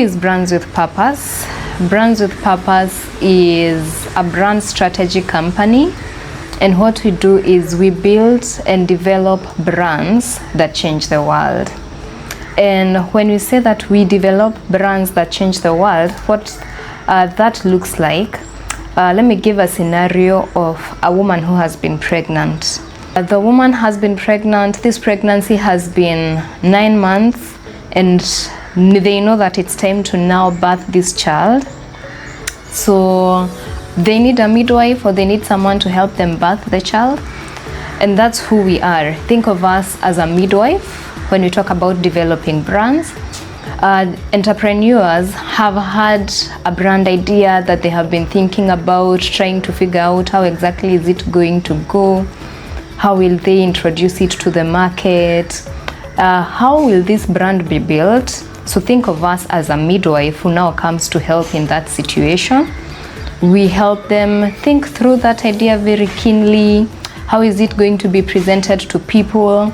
is Brands with Purpose? Brands with Purpose is a brand strategy company, and what we do is we build and develop brands that change the world. And when we say that we develop brands that change the world, what that looks like, let me give a scenario of a woman who has been pregnant. The woman has been pregnant. This pregnancy has been 9 months, and they know that it's time to now birth this child. So they need a midwife, or they need someone to help them birth the child. And that's who we are. Think of us as a midwife when we talk about developing brands. Entrepreneurs have had a brand idea that they have been thinking about, trying to figure out how exactly is it going to go, how will they introduce it to the market, how will this brand be built. So think of us as a midwife who now comes to help in that situation. We help them think through that idea very keenly. How is it going to be presented to people?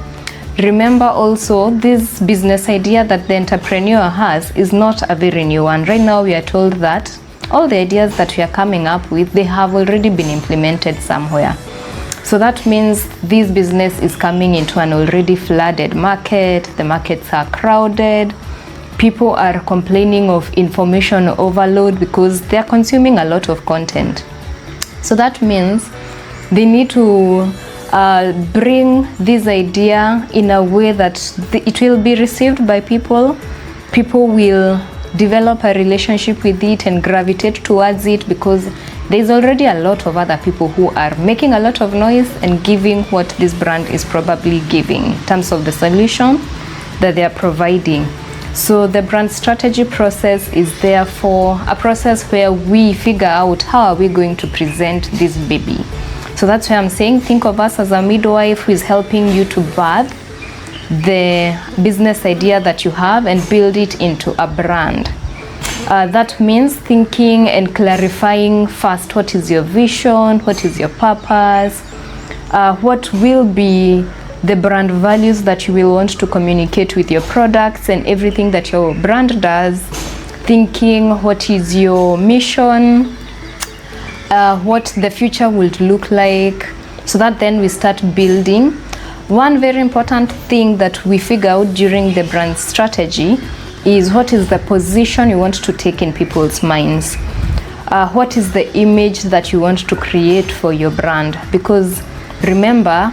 Remember also, this business idea that the entrepreneur has is not a very new one. Right now we are told that all the ideas that we are coming up with, they have already been implemented somewhere. So that means this business is coming into an already flooded market. The markets are crowded. People are complaining of information overload because they are consuming a lot of content. So that means they need to bring this idea in a way that it will be received by people. People will develop a relationship with it and gravitate towards it, because there's already a lot of other people who are making a lot of noise and giving what this brand is probably giving in terms of the solution that they are providing. So the brand strategy process is therefore a process where we figure out how are we going to present this baby. So that's why I'm saying think of us as a midwife who is helping you to birth the business idea that you have and build it into a brand. That means thinking and clarifying first, what is your vision, what is your purpose, what will be the brand values that you will want to communicate with your products and everything that your brand does. Thinking what is your mission, what the future would look like, so that then we start building. One very important thing that we figure out during the brand strategy is what is the position you want to take in people's minds. What is the image that you want to create for your brand? Because remember,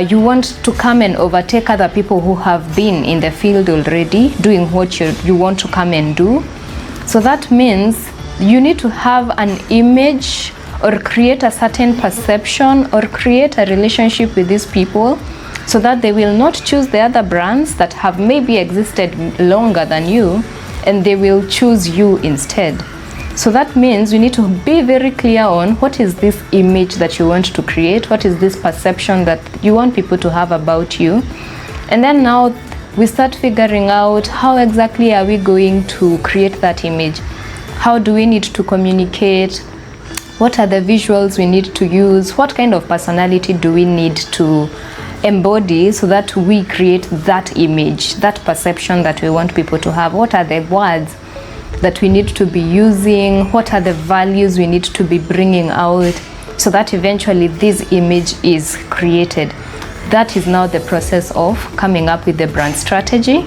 you want to come and overtake other people who have been in the field already doing what you want to come and do. So that means you need to have an image or create a certain perception or create a relationship with these people, so that they will not choose the other brands that have maybe existed longer than you, and they will choose you instead. So that means you need to be very clear on what is this image that you want to create, what is this perception that you want people to have about you. And then now we start figuring out how exactly are we going to create that image. How do we need to communicate? What are the visuals we need to use? What kind of personality do we need to embody so that we create that image, that perception that we want people to have? What are the words that we need to be using? What are the values we need to be bringing out so that eventually this image is created? That is now the process of coming up with the brand strategy,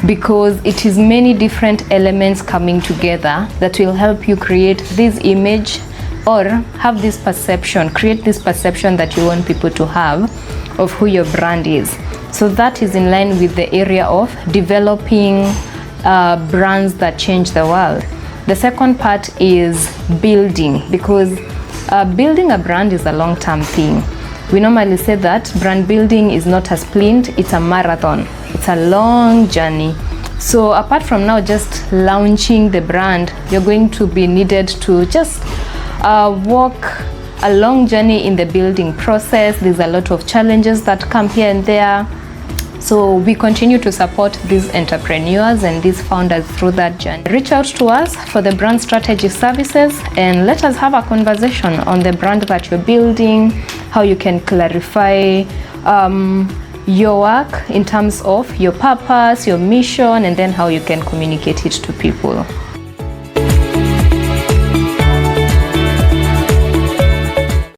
because it is many different elements coming together that will help you create this image or have this perception, create this perception that you want people to have of who your brand is. So that is in line with the area of developing brands that change the world. The second part is building, because building a brand is a long-term thing. We normally say that brand building is not a sprint, it's a marathon. It's a long journey. So apart from now just launching the brand, you're going to be needed to just walk a long journey in the building process. There's a lot of challenges that come here and there. So we continue to support these entrepreneurs and these founders through that journey. Reach out to us for the brand strategy services and let us have a conversation on the brand that you're building, how you can clarify your work in terms of your purpose, your mission, and then how you can communicate it to people.